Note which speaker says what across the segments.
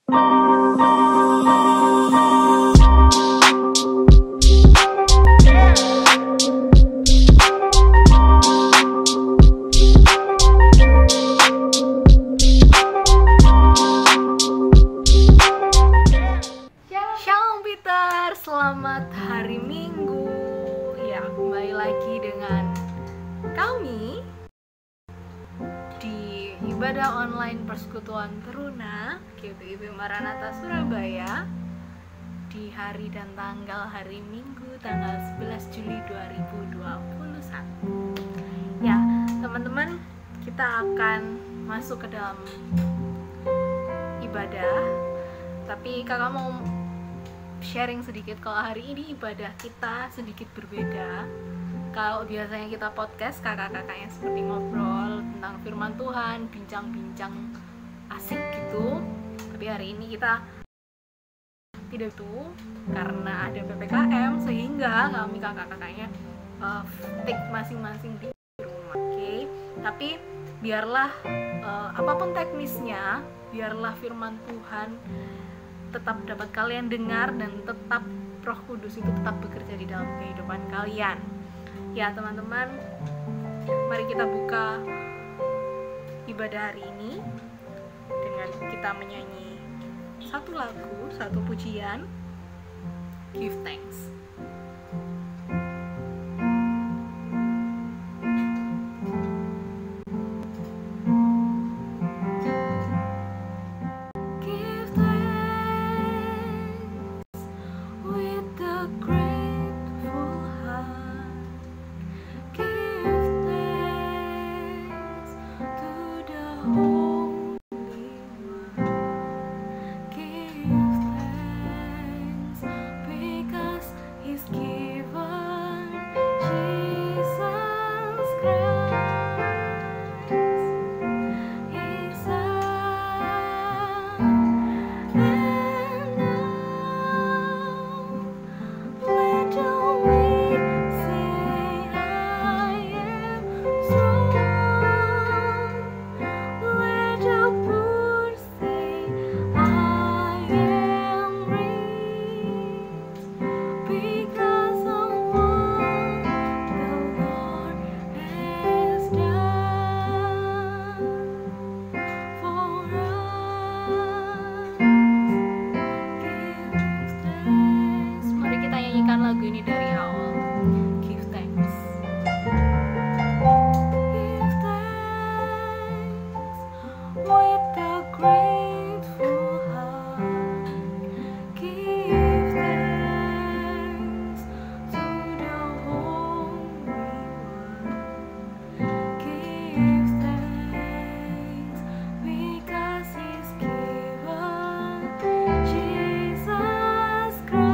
Speaker 1: Selamat hari Minggu. Ya, kembali lagi dengan kami di ibadah online Persekutuan Teruna GPIB Maranatha Surabaya di hari dan tanggal hari Minggu tanggal 11 Juli 2021. Ya, teman-teman, kita akan masuk ke dalam ibadah. Tapi kakak mau sharing sedikit kalau hari ini ibadah kita sedikit berbeda. Kalau biasanya kita podcast kakak-kakaknya seperti ngobrol tentang firman Tuhan, bincang-bincang asik gitu. Tapi hari ini kita tidak itu karena ada PPKM sehingga kami kakak-kakaknya take masing-masing di rumah. Oke. Tapi biarlah apapun teknisnya, biarlah firman Tuhan tetap dapat kalian dengar dan tetap Roh Kudus itu tetap bekerja di dalam kehidupan kalian. Ya teman-teman, mari kita buka ibadah hari ini dengan kita menyanyi satu lagu, satu pujian, Give Thanks. Lagu ini dari awal. Give thanks. Give thanks with a grateful heart. Give thanks to the Holy One. Give thanks because He's given Jesus Christ.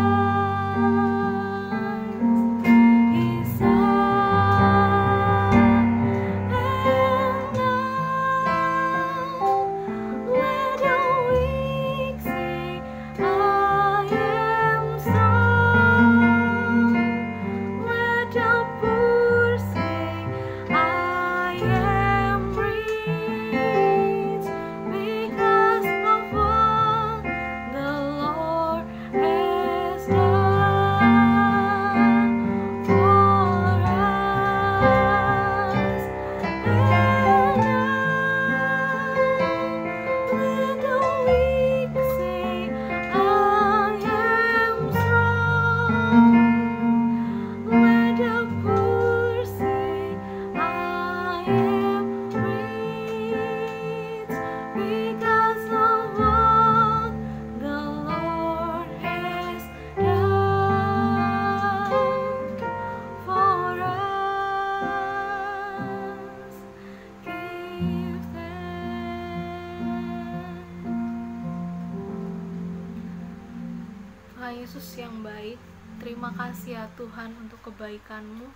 Speaker 1: Yesus yang baik, terima kasih ya Tuhan untuk kebaikan-Mu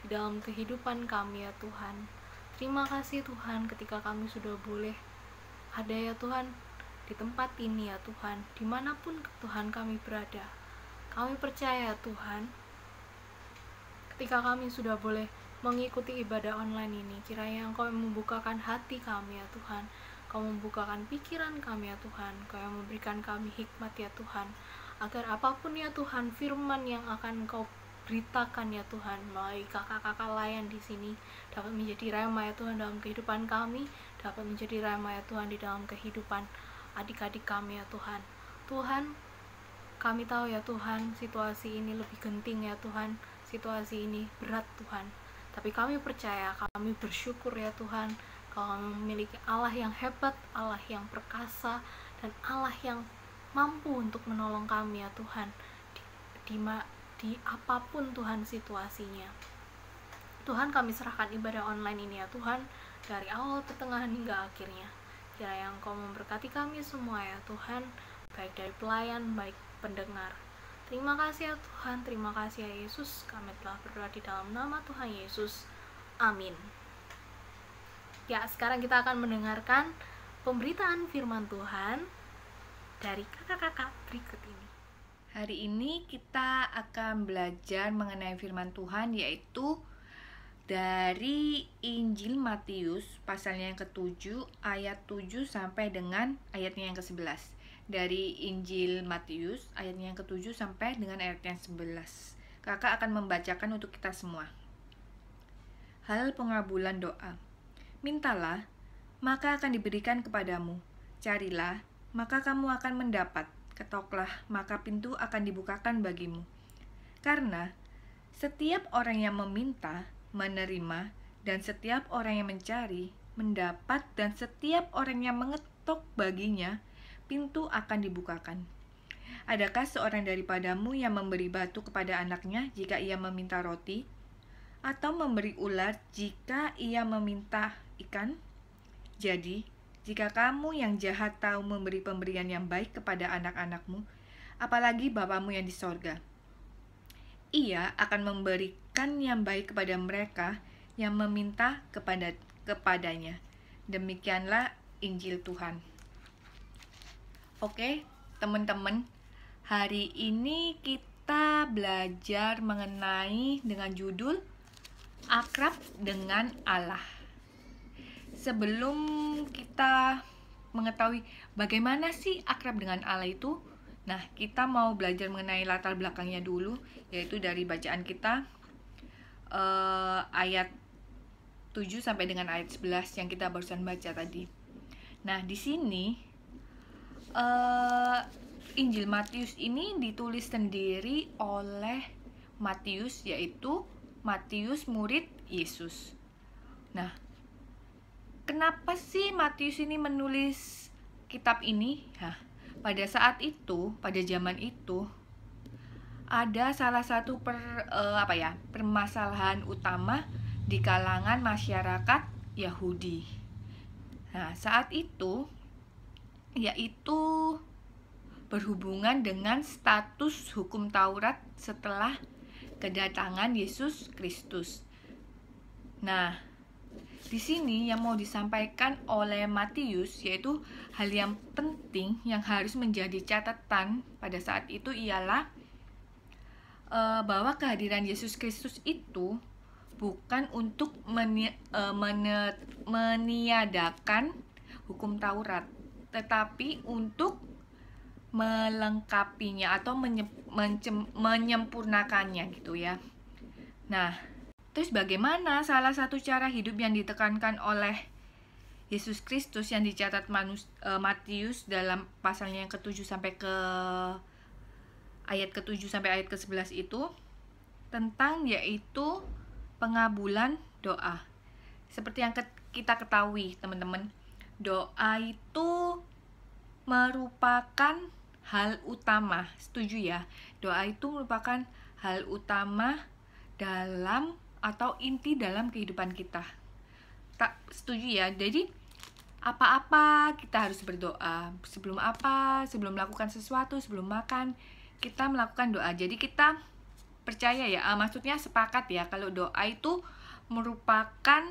Speaker 1: di dalam kehidupan kami ya Tuhan. Terima kasih Tuhan ketika kami sudah boleh ada ya Tuhan di tempat ini ya Tuhan, dimanapun Tuhan kami berada. Kami percaya Tuhan, ketika kami sudah boleh mengikuti ibadah online ini, kiranya Engkau membukakan hati kami ya Tuhan. Kau Kau membukakan pikiran kami ya Tuhan, Kau yang memberikan kami hikmat ya Tuhan, agar apapun ya Tuhan firman yang akan Kau beritakan ya Tuhan melalui kakak-kakak layan di sini dapat menjadi rema ya Tuhan dalam kehidupan kami, dapat menjadi rema ya Tuhan di dalam kehidupan adik-adik kami ya Tuhan. Tuhan, kami tahu ya Tuhan, situasi ini lebih genting ya Tuhan, situasi ini berat Tuhan, tapi kami percaya, kami bersyukur ya Tuhan, Kau memiliki Allah yang hebat, Allah yang perkasa, dan Allah yang mampu untuk menolong kami ya Tuhan di apapun Tuhan situasinya. Tuhan, kami serahkan ibadah online ini ya Tuhan, dari awal, pertengahan, hingga akhirnya. Kiranya Engkau memberkati kami semua ya Tuhan, baik dari pelayan, baik pendengar. Terima kasih ya Tuhan, terima kasih ya Yesus. Kami telah berdoa di dalam nama Tuhan Yesus. Amin. Ya, sekarang kita akan mendengarkan pemberitaan firman Tuhan dari kakak-kakak berikut ini.
Speaker 2: Hari ini kita akan belajar mengenai firman Tuhan, yaitu dari Injil Matius pasalnya yang ke-7 ayat 7 sampai dengan ayatnya yang ke-11. Dari Injil Matius ayatnya yang ke-7 sampai dengan ayatnya yang 11. Kakak akan membacakan untuk kita semua. Hal pengabulan doa. Mintalah, maka akan diberikan kepadamu. Carilah, maka kamu akan mendapat. Ketoklah, maka pintu akan dibukakan bagimu. Karena setiap orang yang meminta, menerima, dan setiap orang yang mencari, mendapat, dan setiap orang yang mengetok baginya, pintu akan dibukakan. Adakah seorang daripadamu yang memberi batu kepada anaknya jika ia meminta roti? Atau memberi ular jika ia meminta ikan? Jadi, jika kamu yang jahat tahu memberi pemberian yang baik kepada anak-anakmu, apalagi Bapamu yang di sorga, Ia akan memberikan yang baik kepada mereka yang meminta kepadanya. Demikianlah Injil Tuhan. Oke, teman-teman, hari ini kita belajar mengenai dengan judul Akrab dengan Allah. Sebelum kita mengetahui bagaimana sih akrab dengan Allah itu, nah kita mau belajar mengenai latar belakangnya dulu, yaitu dari bacaan kita ayat 7 sampai dengan ayat 11 yang kita barusan baca tadi. Nah di sini Injil Matius ini ditulis sendiri oleh Matius, yaitu Matius murid Yesus. Nah, kenapa sih Matius ini menulis kitab ini? Nah, pada saat itu, pada zaman itu, ada salah satu permasalahan utama di kalangan masyarakat Yahudi. Nah, saat itu, yaitu berhubungan dengan status hukum Taurat setelah kedatangan Yesus Kristus. Nah, di sini yang mau disampaikan oleh Matius yaitu hal yang penting yang harus menjadi catatan pada saat itu ialah bahwa kehadiran Yesus Kristus itu bukan untuk meniadakan hukum Taurat, tetapi untuk melengkapinya atau menyempurnakannya gitu ya. Nah, terus bagaimana salah satu cara hidup yang ditekankan oleh Yesus Kristus yang dicatat Matius dalam pasalnya yang ke-7 sampai ke ayat ke-7 sampai ayat ke-11 itu tentang yaitu pengabulan doa. Seperti yang kita ketahui, teman-teman, doa itu merupakan hal utama. Setuju ya? Doa itu merupakan hal utama dalam atau inti dalam kehidupan kita. Tak setuju ya? Jadi apa-apa kita harus berdoa. Sebelum melakukan sesuatu, sebelum makan, kita melakukan doa. Jadi kita percaya ya, maksudnya sepakat ya kalau doa itu merupakan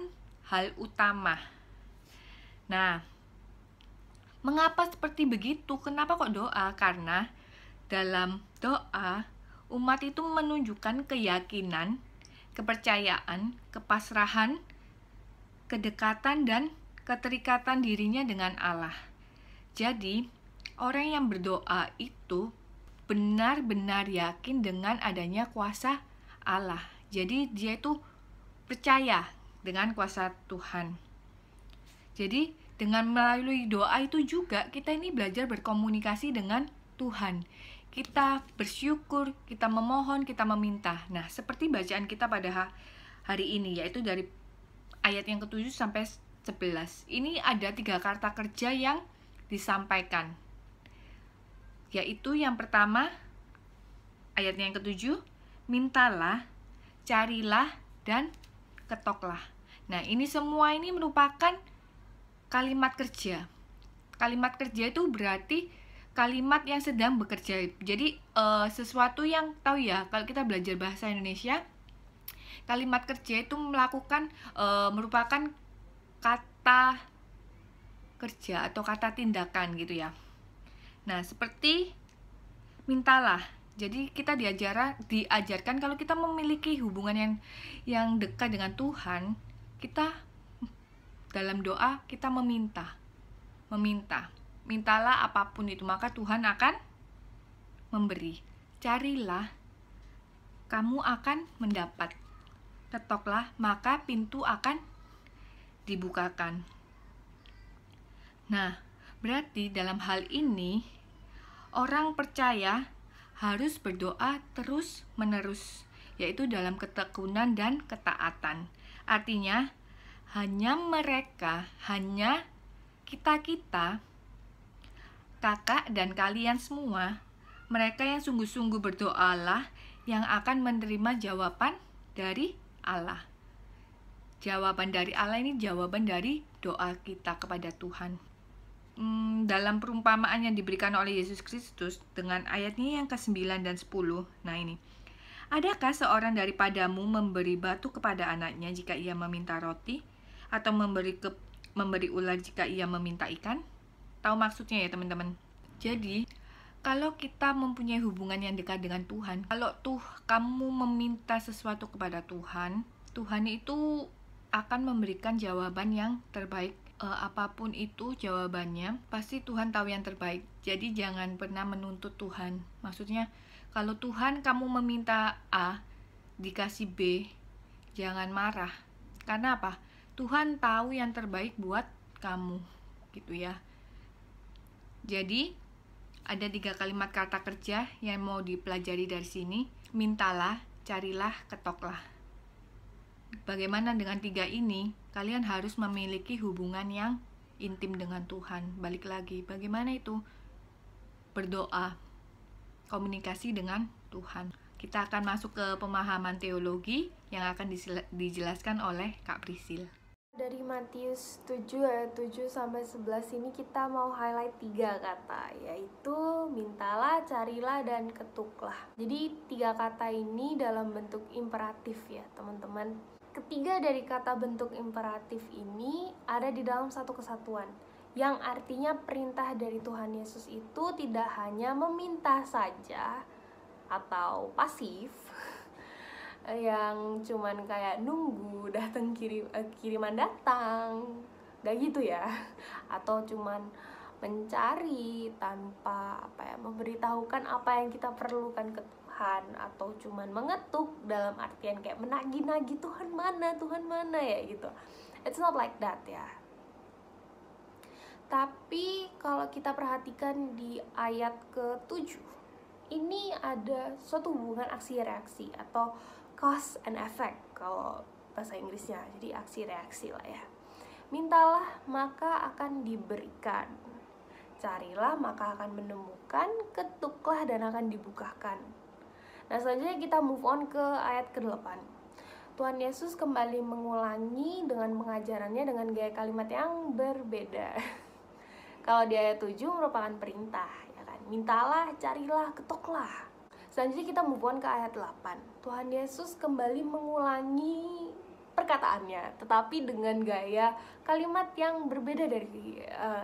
Speaker 2: hal utama. Nah, mengapa seperti begitu? Kenapa kok doa? Karena dalam doa, umat itu menunjukkan keyakinan, kepercayaan, kepasrahan, kedekatan, dan keterikatan dirinya dengan Allah. Jadi, orang yang berdoa itu benar-benar yakin dengan adanya kuasa Allah. Jadi, dia itu percaya dengan kuasa Tuhan. Jadi, dengan melalui doa itu juga kita ini belajar berkomunikasi dengan Tuhan. Kita bersyukur, kita memohon, kita meminta. Nah, seperti bacaan kita pada hari ini, yaitu dari ayat yang ke-7 sampai 11. Ini ada 3 kata kerja yang disampaikan. Yaitu yang pertama, ayat yang ke-7, mintalah, carilah, dan ketoklah. Nah, ini semua ini merupakan kalimat kerja. Kalimat kerja itu berarti kalimat yang sedang bekerja. Jadi sesuatu yang tahu ya, kalau kita belajar bahasa Indonesia, kalimat kerja itu merupakan kata kerja atau kata tindakan gitu ya. Nah, seperti mintalah. Jadi kita diajarkan kalau kita memiliki hubungan yang dekat dengan Tuhan, kita dalam doa kita meminta. Mintalah apapun itu, maka Tuhan akan memberi. Carilah, kamu akan mendapat. Ketoklah, maka pintu akan dibukakan. Nah, berarti dalam hal ini orang percaya harus berdoa terus-menerus, yaitu dalam ketekunan dan ketaatan. Artinya, hanya kita, kakak dan kalian semua, mereka yang sungguh-sungguh berdoalah yang akan menerima jawaban dari Allah. Jawaban dari Allah ini jawaban dari doa kita kepada Tuhan. Dalam perumpamaan yang diberikan oleh Yesus Kristus dengan ayatnya yang ke-9 dan 10. Nah ini. Adakah seorang daripadamu memberi batu kepada anaknya jika ia meminta roti? Atau memberi ular jika ia meminta ikan? Tahu maksudnya ya teman-teman? Jadi, kalau kita mempunyai hubungan yang dekat dengan Tuhan, kalau kamu meminta sesuatu kepada Tuhan, Tuhan itu akan memberikan jawaban yang terbaik. Apapun itu jawabannya, pasti Tuhan tahu yang terbaik. Jadi jangan pernah menuntut Tuhan. Maksudnya, kalau Tuhan kamu meminta A, dikasih B, jangan marah. Karena apa? Tuhan tahu yang terbaik buat kamu, gitu ya. Jadi, ada 3 kalimat kata kerja yang mau dipelajari dari sini. Mintalah, carilah, ketoklah. Bagaimana dengan 3 ini? Kalian harus memiliki hubungan yang intim dengan Tuhan. Balik lagi, bagaimana itu? Berdoa, komunikasi dengan Tuhan. Kita akan masuk ke pemahaman teologi yang akan dijelaskan oleh Kak Prisil.
Speaker 1: Dari Matius 7 ayat 7 sampai 11 ini kita mau highlight 3 kata, yaitu mintalah, carilah, dan ketuklah. Jadi 3 kata ini dalam bentuk imperatif ya teman-teman. Ketiga dari kata bentuk imperatif ini ada di dalam satu kesatuan, yang artinya perintah dari Tuhan Yesus itu tidak hanya meminta saja atau pasif, yang cuman kayak nunggu datang kiriman datang, gak gitu ya, atau cuman mencari tanpa memberitahukan apa yang kita perlukan ke Tuhan, atau cuman mengetuk dalam artian kayak menagih-nagih Tuhan mana ya gitu. It's not like that ya. Tapi kalau kita perhatikan di ayat ke-7, ini ada suatu hubungan aksi reaksi atau cause and effect kalau bahasa Inggrisnya. Jadi aksi reaksi lah ya. Mintalah maka akan diberikan, carilah maka akan menemukan, ketuklah dan akan dibukakan. Nah, selanjutnya kita move on ke ayat ke-8. Tuhan Yesus kembali mengulangi dengan pengajarannya dengan gaya kalimat yang berbeda. Kalau di ayat 7 merupakan perintah, ya kan? Mintalah, carilah, ketoklah. Selanjutnya kita move on ke ayat 8. Tuhan Yesus kembali mengulangi perkataannya, tetapi dengan gaya kalimat yang berbeda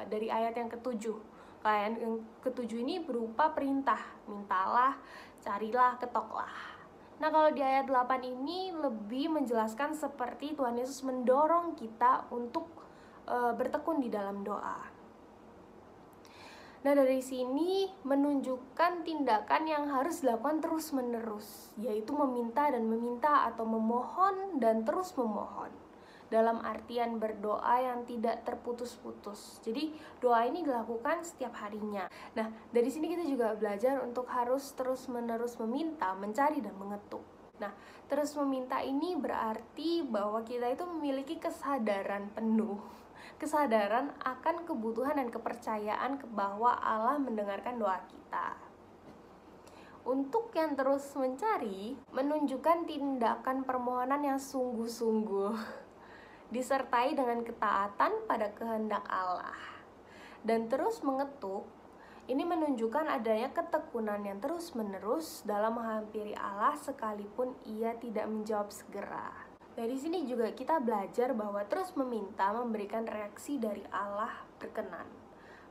Speaker 1: dari ayat yang ke-7. Ayat yang ke-7 ini berupa perintah, mintalah, carilah, ketoklah. Nah, kalau di ayat 8 ini lebih menjelaskan seperti Tuhan Yesus mendorong kita untuk
Speaker 3: bertekun di dalam doa. Nah, dari sini menunjukkan tindakan yang harus dilakukan terus-menerus, yaitu meminta dan meminta atau memohon dan terus memohon. Dalam artian berdoa yang tidak terputus-putus. Jadi, doa ini dilakukan setiap harinya. Nah, dari sini kita juga belajar untuk harus terus-menerus meminta, mencari dan mengetuk. Nah, terus meminta ini berarti bahwa kita itu memiliki kesadaran penuh, kesadaran akan kebutuhan dan kepercayaan bahwa Allah mendengarkan doa kita. Untuk yang terus mencari, menunjukkan tindakan permohonan yang sungguh-sungguh, disertai dengan ketaatan pada kehendak Allah. Dan terus mengetuk, ini menunjukkan adanya ketekunan yang terus-menerus dalam menghampiri Allah sekalipun ia tidak menjawab segera. Dari sini juga kita belajar bahwa terus meminta memberikan reaksi dari Allah berkenan,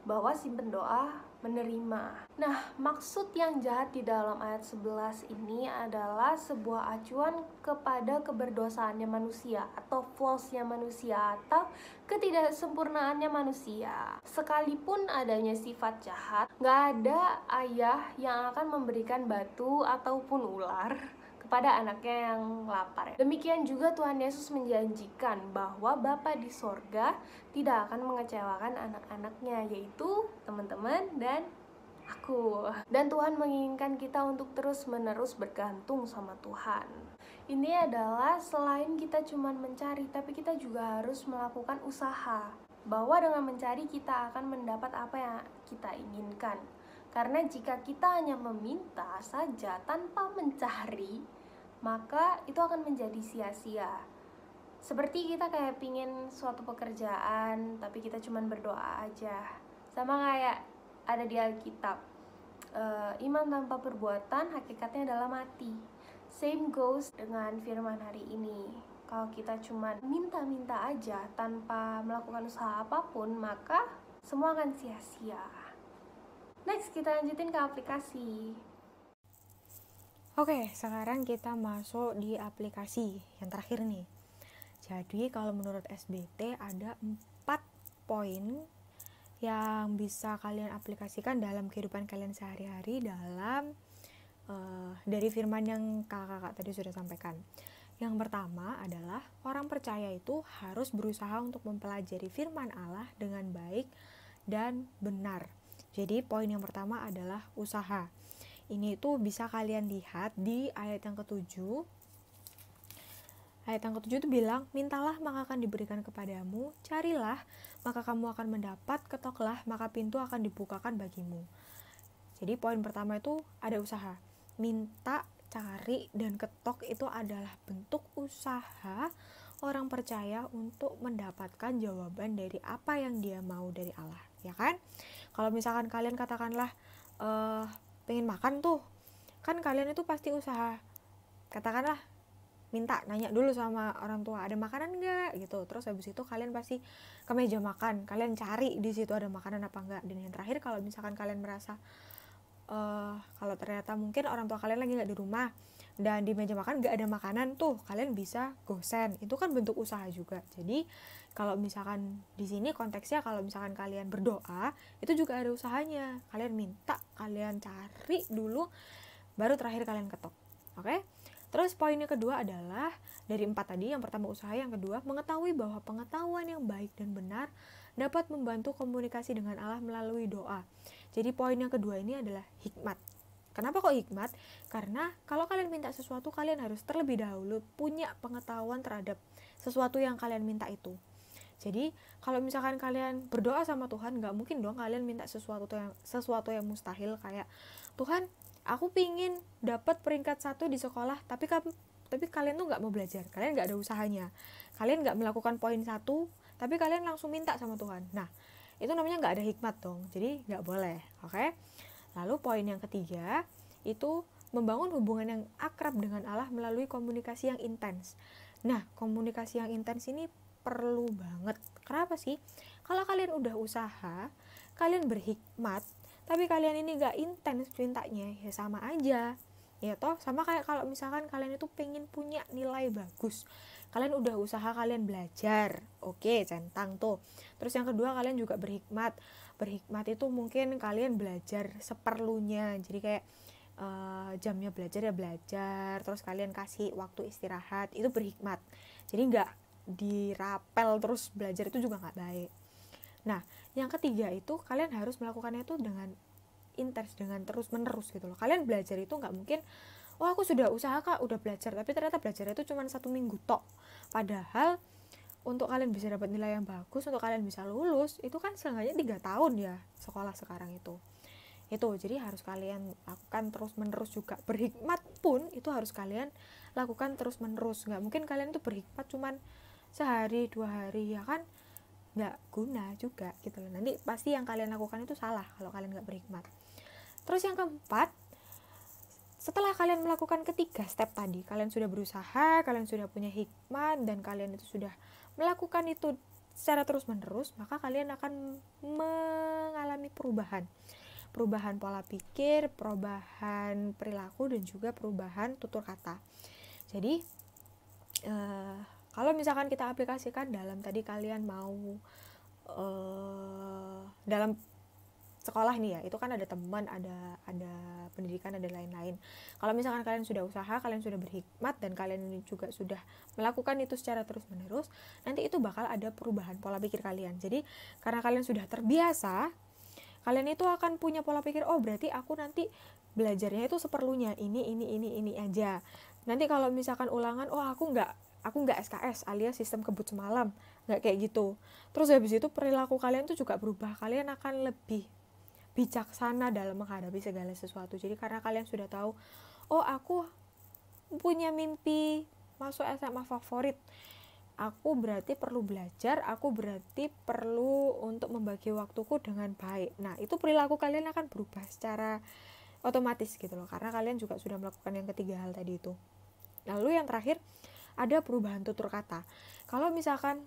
Speaker 3: bahwa si pendoa menerima. Nah, maksud yang jahat di dalam ayat 11 ini adalah sebuah acuan kepada keberdosaannya manusia atau flaws-nya manusia atau ketidaksempurnaannya manusia. Sekalipun adanya sifat jahat, nggak ada ayah yang akan memberikan batu ataupun ular pada anaknya yang lapar. Demikian juga Tuhan Yesus menjanjikan bahwa Bapa di sorga tidak akan mengecewakan anak-anaknya, yaitu teman-teman dan aku. Dan Tuhan menginginkan kita untuk terus-menerus bergantung sama Tuhan. Ini adalah selain kita cuma mencari, tapi kita juga harus melakukan usaha. Bahwa dengan mencari kita akan mendapat apa yang kita inginkan. Karena jika kita hanya meminta saja tanpa mencari, maka itu akan menjadi sia-sia. Seperti kita kayak pingin suatu pekerjaan, tapi kita cuma berdoa aja. Sama kayak ada di Alkitab, iman tanpa perbuatan hakikatnya adalah mati. Same goes dengan firman hari ini. Kalau kita cuma minta-minta aja tanpa melakukan usaha apapun, maka semua akan sia-sia. Next, kita lanjutin ke aplikasi.
Speaker 4: Oke, sekarang kita masuk di aplikasi yang terakhir nih. Jadi kalau menurut SBT ada 4 poin yang bisa kalian aplikasikan dalam kehidupan kalian sehari-hari dalam dari firman yang kakak-kakak tadi sudah sampaikan. Yang pertama adalah orang percaya itu harus berusaha untuk mempelajari firman Allah dengan baik dan benar. Jadi poin yang pertama adalah usaha. Ini itu bisa kalian lihat di ayat yang ke-7. Ayat yang ke-7 itu bilang, mintalah maka akan diberikan kepadamu, carilah maka kamu akan mendapat, ketoklah maka pintu akan dibukakan bagimu. Jadi poin pertama itu ada usaha. Minta, cari, dan ketok itu adalah bentuk usaha orang percaya untuk mendapatkan jawaban dari apa yang dia mau dari Allah, ya kan? Kalau misalkan kalian katakanlah pengen makan tuh, kan kalian itu pasti usaha, katakanlah minta, nanya dulu sama orang tua ada makanan enggak gitu. Terus habis itu kalian pasti ke meja makan, kalian cari di situ ada makanan apa enggak. Dan yang terakhir, kalau misalkan kalian merasa kalau ternyata mungkin orang tua kalian lagi nggak di rumah dan di meja makan nggak ada makanan tuh, kalian bisa gosen. Itu kan bentuk usaha juga. Jadi kalau misalkan di sini konteksnya, kalau misalkan kalian berdoa, itu juga ada usahanya. Kalian minta, kalian cari dulu, baru terakhir kalian ketok. Oke? Terus poin yang kedua adalah dari 4 tadi, yang pertama usaha, yang kedua mengetahui bahwa pengetahuan yang baik dan benar dapat membantu komunikasi dengan Allah melalui doa. Jadi poin yang kedua ini adalah hikmat. Kenapa kok hikmat? Karena kalau kalian minta sesuatu, kalian harus terlebih dahulu punya pengetahuan terhadap sesuatu yang kalian minta itu. Jadi kalau misalkan kalian berdoa sama Tuhan, nggak mungkin dong kalian minta sesuatu yang mustahil, kayak Tuhan, aku pingin dapat peringkat 1 di sekolah, tapi kalian tuh nggak mau belajar, kalian nggak ada usahanya, kalian nggak melakukan poin 1, tapi kalian langsung minta sama Tuhan. Nah, itu namanya nggak ada hikmat dong, jadi nggak boleh. Oke? Lalu poin yang ketiga itu membangun hubungan yang akrab dengan Allah melalui komunikasi yang intens. Nah, komunikasi yang intens ini perlu banget. Kenapa sih? Kalau kalian udah usaha, kalian berhikmat, tapi kalian ini gak intens mintanya, ya sama aja. Ya toh, sama kayak kalau misalkan kalian itu pengen punya nilai bagus, kalian udah usaha, kalian belajar, oke, centang tuh. Terus yang kedua, kalian juga berhikmat. Berhikmat itu mungkin kalian belajar seperlunya, jadi kayak jamnya belajar ya belajar, terus kalian kasih waktu istirahat, itu berhikmat. Jadi nggak dirapel terus belajar, itu juga nggak baik. Nah, yang ketiga itu kalian harus melakukannya itu dengan intens, dengan terus menerus gitu loh. Kalian belajar itu nggak mungkin, oh aku sudah usaha kak, udah belajar, tapi ternyata belajar itu cuma 1 minggu tok. Padahal untuk kalian bisa dapat nilai yang bagus, untuk kalian bisa lulus, itu kan seenggaknya 3 tahun ya sekolah sekarang itu. Jadi harus kalian lakukan terus menerus juga. Berhikmat pun itu harus kalian lakukan terus menerus. Nggak mungkin kalian itu berhikmat cuman sehari 2 hari, ya kan nggak guna juga gitu loh. Nanti pasti yang kalian lakukan itu salah kalau kalian nggak berhikmat. Terus yang keempat, setelah kalian melakukan ketiga step tadi, kalian sudah berusaha, kalian sudah punya hikmat, dan kalian itu sudah melakukan itu secara terus menerus, maka kalian akan mengalami perubahan pola pikir, perubahan perilaku, dan juga perubahan tutur kata. Jadi kalau misalkan kita aplikasikan dalam tadi, kalian mau dalam sekolah nih ya, itu kan ada teman, ada pendidikan, ada lain-lain. Kalau misalkan kalian sudah usaha, kalian sudah berhikmat, dan kalian juga sudah melakukan itu secara terus menerus, nanti itu bakal ada perubahan pola pikir kalian. Jadi karena kalian sudah terbiasa, kalian itu akan punya pola pikir, oh berarti aku nanti belajarnya itu seperlunya, ini aja. Nanti kalau misalkan ulangan, oh aku nggak SKS alias sistem kebut semalam, nggak kayak gitu. Terus habis itu perilaku kalian tuh juga berubah, kalian akan lebih bijaksana dalam menghadapi segala sesuatu. Jadi karena kalian sudah tahu, oh aku punya mimpi masuk SMA favorit, aku berarti perlu belajar, aku berarti perlu untuk membagi waktuku dengan baik. Nah, itu perilaku kalian akan berubah secara otomatis gitu loh, karena kalian juga sudah melakukan yang ketiga hal tadi itu. Lalu yang terakhir, ada perubahan tutur kata. Kalau misalkan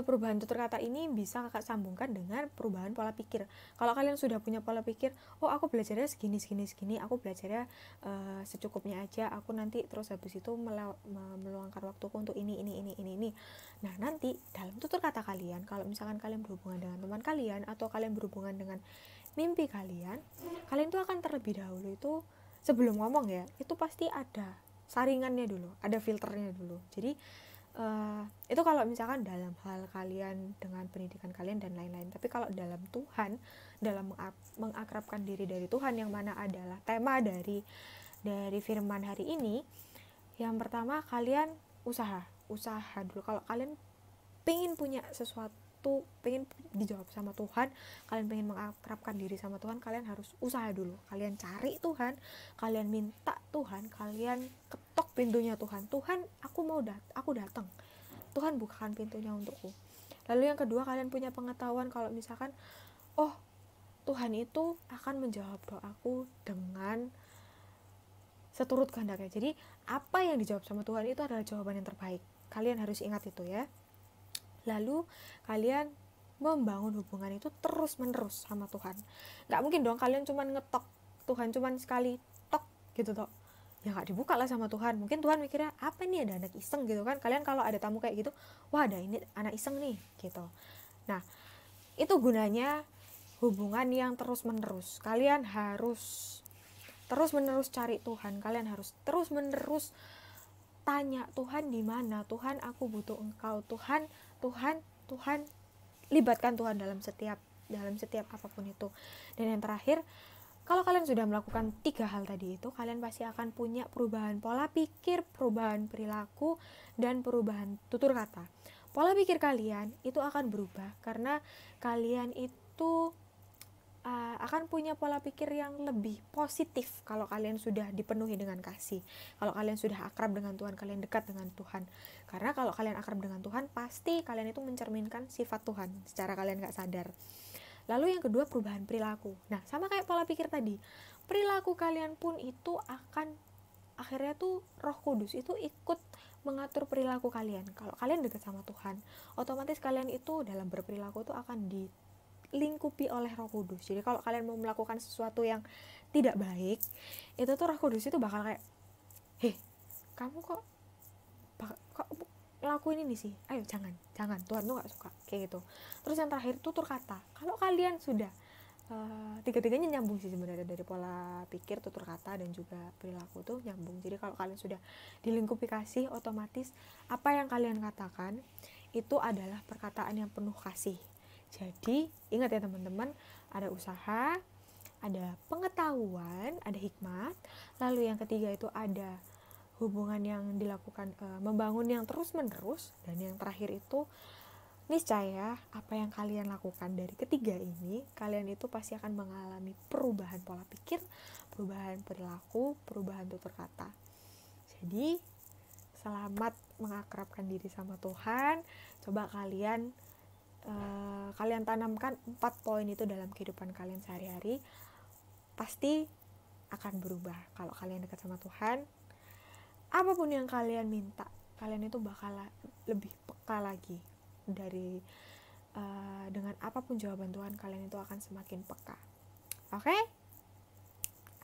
Speaker 4: perubahan tutur kata ini bisa kakak sambungkan dengan perubahan pola pikir. Kalau kalian sudah punya pola pikir, oh aku belajarnya segini, aku belajarnya secukupnya aja, aku nanti terus habis itu meluangkan waktuku untuk ini. Nah nanti dalam tutur kata kalian, kalau misalkan kalian berhubungan dengan teman kalian, atau kalian berhubungan dengan mimpi kalian tuh akan terlebih dahulu itu, sebelum ngomong ya, itu pasti ada saringannya dulu, ada filternya dulu. Jadi itu kalau misalkan dalam hal kalian dengan pendidikan kalian dan lain-lain. Tapi kalau dalam Tuhan, dalam mengakrabkan diri dari Tuhan, yang mana adalah tema dari firman hari ini, yang pertama kalian usaha dulu. Kalau kalian pengen punya sesuatu, pengen dijawab sama Tuhan, kalian pengen mengakrabkan diri sama Tuhan, kalian harus usaha dulu. Kalian cari Tuhan, kalian minta Tuhan, kalian ketok pintunya Tuhan. Tuhan, aku datang. Tuhan bukakan pintunya untukku. Lalu yang kedua, kalian punya pengetahuan kalau misalkan, oh Tuhan itu akan menjawab doaku dengan seturut kehendaknya. Jadi apa yang dijawab sama Tuhan itu adalah jawaban yang terbaik. Kalian harus ingat itu ya. Lalu kalian membangun hubungan itu terus menerus sama Tuhan. Gak mungkin dong kalian cuma ngetok Tuhan cuma sekali tok gitu toh, ya gak dibuka lah sama Tuhan. Mungkin Tuhan mikirnya, apa nih, ada anak iseng gitu kan. Kalian kalau ada tamu kayak gitu, wah ada ini anak iseng nih gitu. Nah itu gunanya hubungan yang terus menerus. Kalian harus terus menerus cari Tuhan, kalian harus terus menerus tanya, Tuhan di mana? Tuhan, aku butuh Engkau. Tuhan, libatkan Tuhan dalam setiap apapun itu. Dan yang terakhir, kalau kalian sudah melakukan 3 hal tadi itu, kalian pasti akan punya perubahan pola pikir, perubahan perilaku, dan perubahan tutur kata. Pola pikir kalian itu akan berubah karena kalian itu akan punya pola pikir yang lebih positif kalau kalian sudah dipenuhi dengan kasih. Kalau kalian sudah akrab dengan Tuhan, kalian dekat dengan Tuhan. Karena kalau kalian akrab dengan Tuhan, pasti kalian itu mencerminkan sifat Tuhan secara kalian gak sadar. Lalu yang kedua, perubahan perilaku. Nah, sama kayak pola pikir tadi, perilaku kalian pun itu akan akhirnya tuh Roh Kudus itu ikut mengatur perilaku kalian. Kalau kalian dekat sama Tuhan, otomatis kalian itu dalam berperilaku itu akan dilingkupi oleh Roh Kudus. Jadi kalau kalian mau melakukan sesuatu yang tidak baik, itu tuh Roh Kudus itu bakal kayak, heh, kamu kok ngelakuin ini sih, ayo jangan, Tuhan tuh gak suka, kayak gitu. Terus yang terakhir tutur kata. Kalau kalian sudah tiga-tiganya nyambung sih sebenarnya, dari pola pikir, tutur kata, dan juga perilaku tuh nyambung. Jadi kalau kalian sudah dilingkupi kasih, otomatis apa yang kalian katakan itu adalah perkataan yang penuh kasih. Jadi ingat ya teman-teman, ada usaha, ada pengetahuan, ada hikmat. Lalu yang ketiga itu ada hubungan yang dilakukan, membangun yang terus menerus. Dan yang terakhir itu niscaya apa yang kalian lakukan dari ketiga ini, kalian itu pasti akan mengalami perubahan pola pikir, perubahan perilaku, perubahan tutur kata. Jadi selamat mengakrabkan diri sama Tuhan. Coba kalian tanamkan 4 poin itu dalam kehidupan kalian sehari-hari, pasti akan berubah. Kalau kalian dekat sama Tuhan, apapun yang kalian minta, kalian itu bakal lebih peka lagi. Dari dengan apapun jawaban Tuhan, kalian itu akan semakin peka. Oke?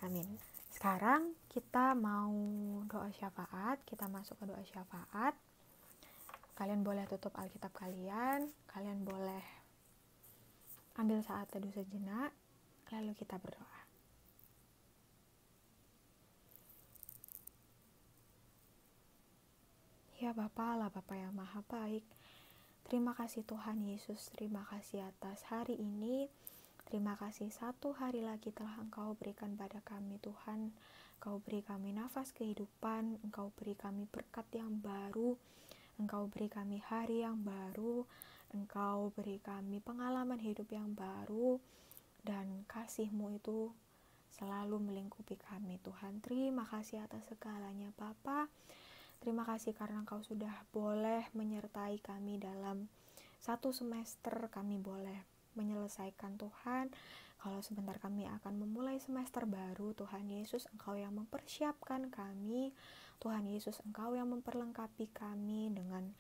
Speaker 4: Amin. Sekarang kita mau doa syafaat. Kita masuk ke doa syafaat. Kalian boleh tutup Alkitab kalian, kalian boleh ambil saat teduh sejenak, lalu kita berdoa. Ya Bapa, Allah Bapa yang Maha Baik, terima kasih Tuhan Yesus, terima kasih atas hari ini. Terima kasih satu hari lagi telah Engkau berikan pada kami Tuhan. Engkau beri kami nafas kehidupan, Engkau beri kami berkat yang baru, Engkau beri kami hari yang baru, Engkau beri kami pengalaman hidup yang baru, dan kasih-Mu itu selalu melingkupi kami Tuhan. Terima kasih atas segalanya Bapa. Terima kasih karena Engkau sudah boleh menyertai kami dalam 1 semester, kami boleh menyelesaikan Tuhan. Kalau sebentar kami akan memulai semester baru, Tuhan Yesus Engkau yang mempersiapkan kami. Tuhan Yesus Engkau yang memperlengkapi kami dengan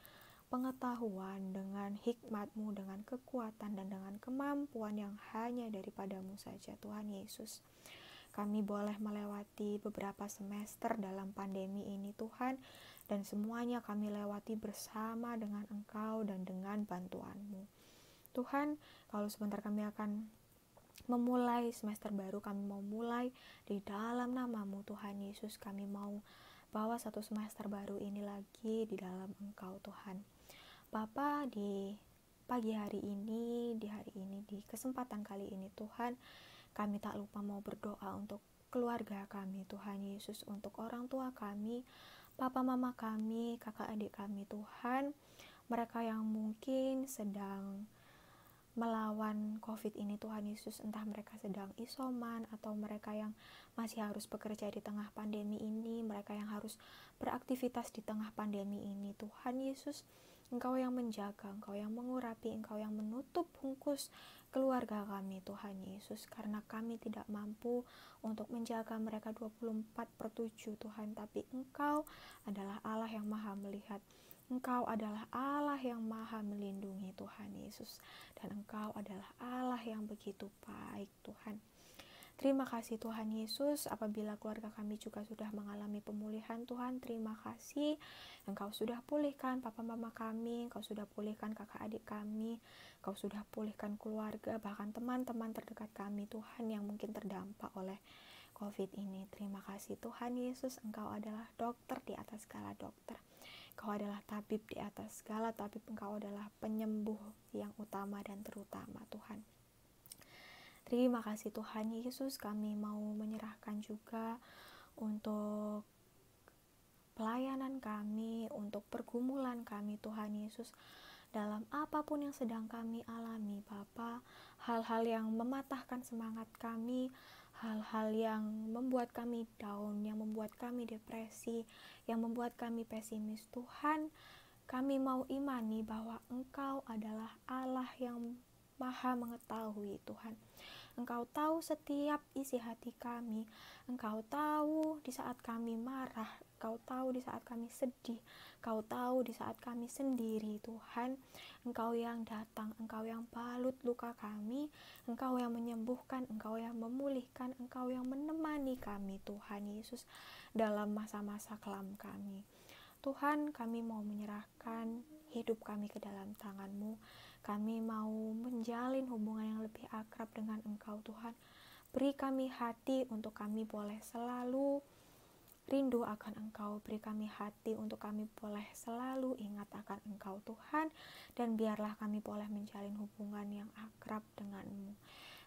Speaker 4: pengetahuan, dengan hikmat-Mu, dengan kekuatan, dan dengan kemampuan yang hanya daripada-Mu saja Tuhan Yesus. Kami boleh melewati beberapa semester dalam pandemi ini Tuhan, dan semuanya kami lewati bersama dengan Engkau dan dengan bantuan-Mu. Tuhan, kalau sebentar kami akan memulai semester baru, kami mau mulai di dalam nama-Mu Tuhan Yesus. Kami mau bawa 1 semester baru ini lagi di dalam Engkau Tuhan. Bapa, di pagi hari ini, di kesempatan kali ini Tuhan, kami tak lupa mau berdoa untuk keluarga kami Tuhan Yesus, untuk orang tua kami, papa mama kami, kakak adik kami Tuhan, mereka yang mungkin sedang melawan COVID ini Tuhan Yesus, entah mereka sedang isoman atau mereka yang masih harus bekerja di tengah pandemi ini, mereka yang harus beraktivitas di tengah pandemi ini Tuhan Yesus, Engkau yang menjaga, Engkau yang mengurapi, Engkau yang menutup bungkus keluarga kami Tuhan Yesus, karena kami tidak mampu untuk menjaga mereka 24/7 Tuhan, tapi Engkau adalah Allah yang maha melihat, Engkau adalah Allah yang maha melindungi Tuhan Yesus, dan Engkau adalah Allah yang begitu baik Tuhan. Terima kasih Tuhan Yesus, apabila keluarga kami juga sudah mengalami pemulihan Tuhan, terima kasih Engkau sudah pulihkan papa mama kami, Engkau sudah pulihkan kakak adik kami, Engkau sudah pulihkan keluarga, bahkan teman-teman terdekat kami Tuhan yang mungkin terdampak oleh COVID ini. Terima kasih Tuhan Yesus, Engkau adalah dokter di atas segala dokter, Engkau adalah tabib di atas segala tabib, Engkau adalah penyembuh yang utama dan terutama Tuhan. Terima kasih Tuhan Yesus, kami mau menyerahkan juga untuk pelayanan kami, untuk pergumulan kami Tuhan Yesus, dalam apapun yang sedang kami alami Bapa, hal-hal yang mematahkan semangat kami, hal-hal yang membuat kami down, yang membuat kami depresi, yang membuat kami pesimis Tuhan, kami mau imani bahwa Engkau adalah Allah yang maha mengetahui Tuhan. Engkau tahu setiap isi hati kami. Engkau tahu di saat kami marah, Engkau tahu di saat kami sedih, Engkau tahu di saat kami sendiri, Tuhan. Engkau yang datang, Engkau yang balut luka kami, Engkau yang menyembuhkan, Engkau yang memulihkan, Engkau yang menemani kami, Tuhan Yesus, dalam masa-masa kelam kami. Tuhan, kami mau menyerahkan hidup kami ke dalam tangan-Mu. Kami mau menjalin hubungan yang lebih akrab dengan Engkau, Tuhan. Beri kami hati untuk kami boleh selalu rindu akan Engkau. Beri kami hati untuk kami boleh selalu ingat akan Engkau, Tuhan. Dan biarlah kami boleh menjalin hubungan yang akrab dengan-Mu.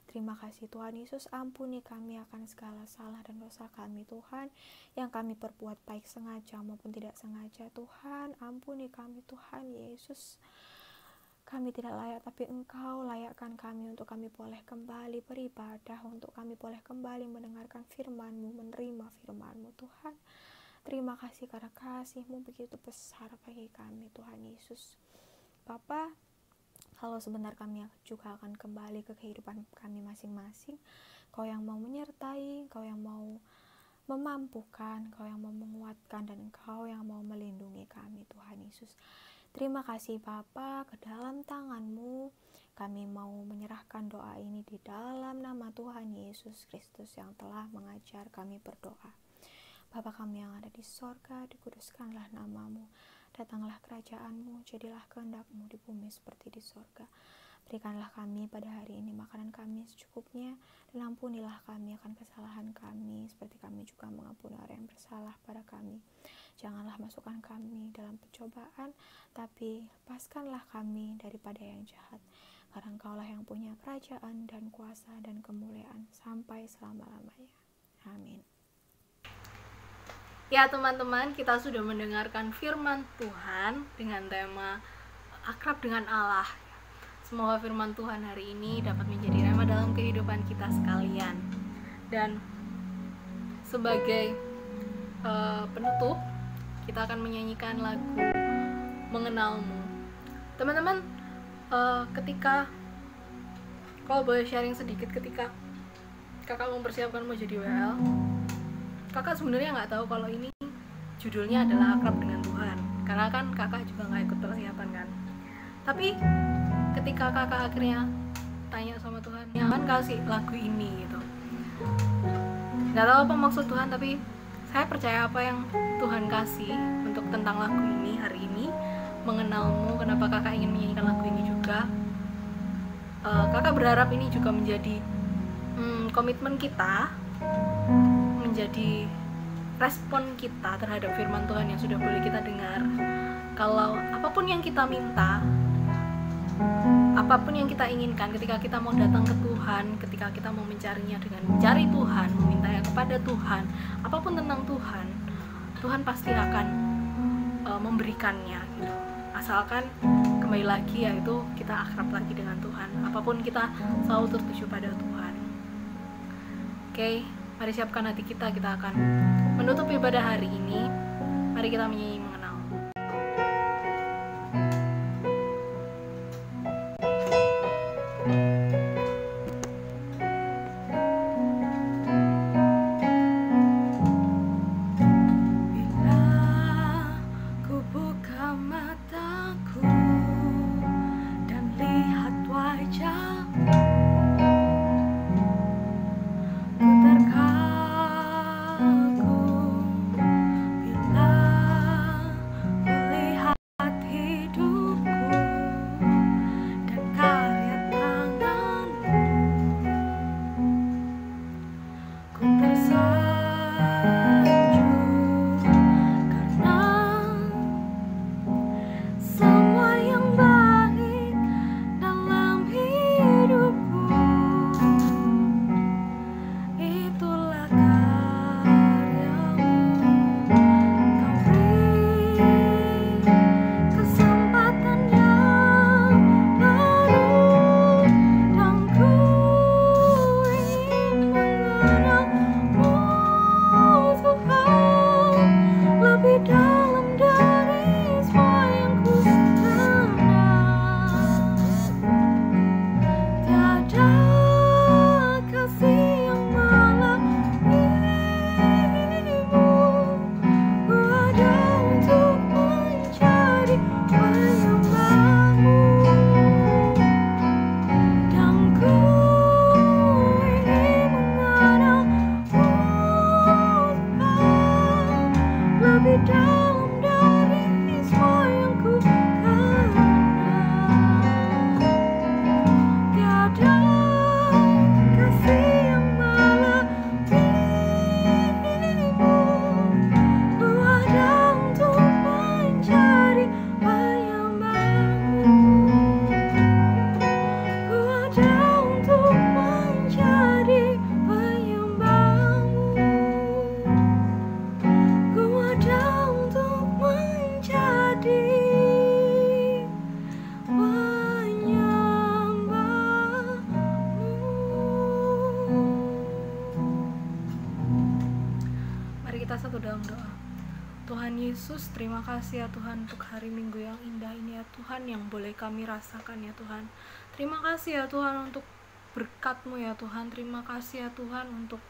Speaker 4: Terima kasih Tuhan Yesus, ampuni kami akan segala salah dan dosa kami, Tuhan, yang kami perbuat baik sengaja maupun tidak sengaja. Tuhan, ampuni kami, Tuhan Yesus. Kami tidak layak, tapi Engkau layakkan kami untuk kami boleh kembali beribadah, untuk kami boleh kembali mendengarkan firman-Mu, menerima firman-Mu, Tuhan. Terima kasih karena kasih-Mu begitu besar bagi kami, Tuhan Yesus. Bapa, kalau sebentar kami juga akan kembali ke kehidupan kami masing-masing. Kau yang mau menyertai, Kau yang mau memampukan, Kau yang mau menguatkan, dan Engkau yang mau melindungi kami, Tuhan Yesus. Terima kasih Bapa, ke dalam tangan-Mu kami mau menyerahkan doa ini di dalam nama Tuhan Yesus Kristus yang telah mengajar kami berdoa. Bapa kami yang ada di sorga, dikuduskanlah nama-Mu. Datanglah kerajaan-Mu, jadilah kehendak-Mu di bumi seperti di sorga. Berikanlah kami pada hari ini makanan kami secukupnya, dan ampunilah kami akan kesalahan kami, seperti kami juga mengampuni orang yang bersalah pada kami. Janganlah masukkan kami dalam pencobaan, tapi lepaskanlah kami daripada yang jahat. Karena Engkaulah yang punya kerajaan dan kuasa dan kemuliaan sampai selama-lamanya. Amin.
Speaker 1: Ya teman-teman, kita sudah mendengarkan firman Tuhan dengan tema akrab dengan Allah. Semoga firman Tuhan hari ini dapat menjadi rema dalam kehidupan kita sekalian. Dan sebagai penutup, kita akan menyanyikan lagu Mengenal-Mu. Teman-teman, ketika kalau boleh sharing sedikit, ketika kakak mempersiapkan mau jadi WL, kakak sebenarnya nggak tahu kalau ini judulnya adalah akrab dengan Tuhan, karena kan kakak juga nggak ikut persiapan kan. Tapi ketika kakak akhirnya tanya sama Tuhan, ya kan kasih lagu ini gitu, nggak tahu apa maksud Tuhan, tapi saya percaya apa yang Tuhan kasih untuk tentang lagu ini hari ini, Mengenal-Mu. Kenapa kakak ingin menyanyikan lagu ini juga, kakak berharap ini juga menjadi komitmen kita, menjadi respon kita terhadap firman Tuhan yang sudah boleh kita dengar. Kalau apapun yang kita minta, apapun yang kita inginkan, ketika kita mau datang ke Tuhan, ketika kita mau mencarinya dengan mencari Tuhan, memintanya kepada Tuhan, apapun tentang Tuhan, Tuhan pasti akan memberikannya gitu. Asalkan kembali lagi, yaitu kita akrab lagi dengan Tuhan, apapun kita selalu tertuju pada Tuhan. Oke, mari siapkan hati kita, kita akan menutup ibadah hari ini. Mari kita menyanyi Mengenal.
Speaker 3: Terkagum bila
Speaker 1: satu dalam doa. Tuhan Yesus, terima kasih ya Tuhan untuk hari Minggu yang indah ini ya Tuhan, yang boleh kami rasakan ya Tuhan. Terima kasih ya Tuhan untuk berkat-Mu ya Tuhan. Terima kasih ya Tuhan untuk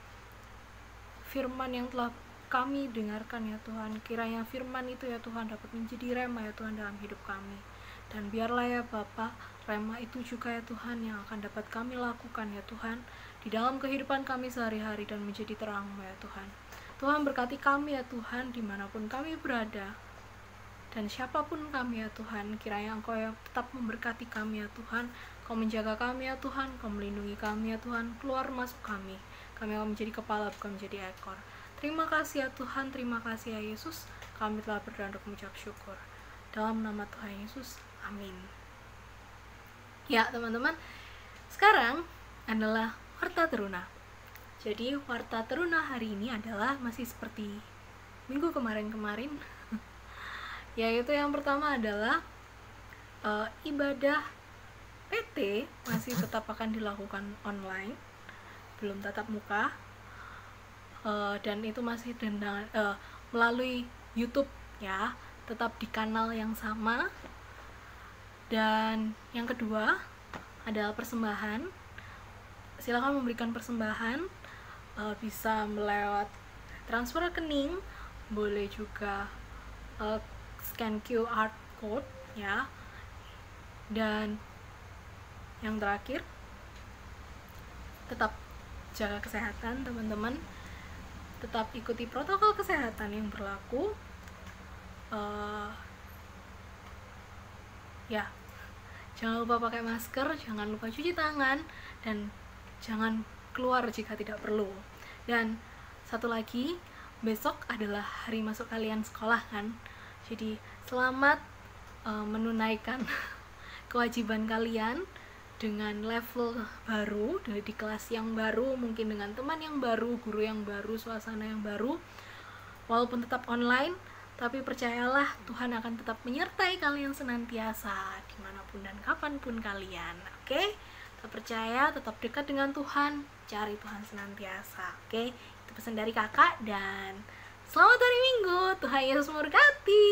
Speaker 1: firman yang telah kami dengarkan ya Tuhan. Kiranya firman itu ya Tuhan dapat menjadi rema ya Tuhan dalam hidup kami. Dan biarlah ya Bapa, rema itu juga ya Tuhan yang akan dapat kami lakukan ya Tuhan di dalam kehidupan kami sehari-hari dan menjadi terang-Mu ya Tuhan. Tuhan berkati kami ya Tuhan dimanapun kami berada, dan siapapun kami ya Tuhan. Kiranya Engkau yang tetap memberkati kami ya Tuhan. Kau menjaga kami ya Tuhan, Kau melindungi kami ya Tuhan, keluar masuk kami akan menjadi kepala bukan menjadi ekor. Terima kasih ya Tuhan, terima kasih ya Yesus. Kami telah berdoa untuk mengucap syukur dalam nama Tuhan Yesus, amin. Ya teman-teman, sekarang adalah Warta Teruna. Jadi Warta Teruna hari ini adalah masih seperti minggu kemarin-kemarin, yaitu yang pertama adalah ibadah PT masih tetap akan dilakukan online, belum tatap muka, dan itu masih melalui YouTube ya, tetap di kanal yang sama. Dan yang kedua adalah persembahan. Silakan memberikan persembahan, bisa melewat transfer rekening, boleh juga scan QR code ya. Dan yang terakhir, tetap jaga kesehatan teman-teman, tetap ikuti protokol kesehatan yang berlaku, ya jangan lupa pakai masker, jangan lupa cuci tangan, dan jangan keluar jika tidak perlu. Dan satu lagi, besok adalah hari masuk kalian sekolah kan, jadi selamat menunaikan kewajiban kalian dengan level baru, di kelas yang baru, mungkin dengan teman yang baru, guru yang baru, suasana yang baru. Walaupun tetap online, tapi percayalah Tuhan akan tetap menyertai kalian senantiasa dimanapun dan kapanpun kalian. Oke? Tetap percaya, tetap dekat dengan Tuhan, cari Tuhan senantiasa. Oke? Itu pesan dari kakak, dan selamat hari Minggu. Tuhan Yesus memberkati.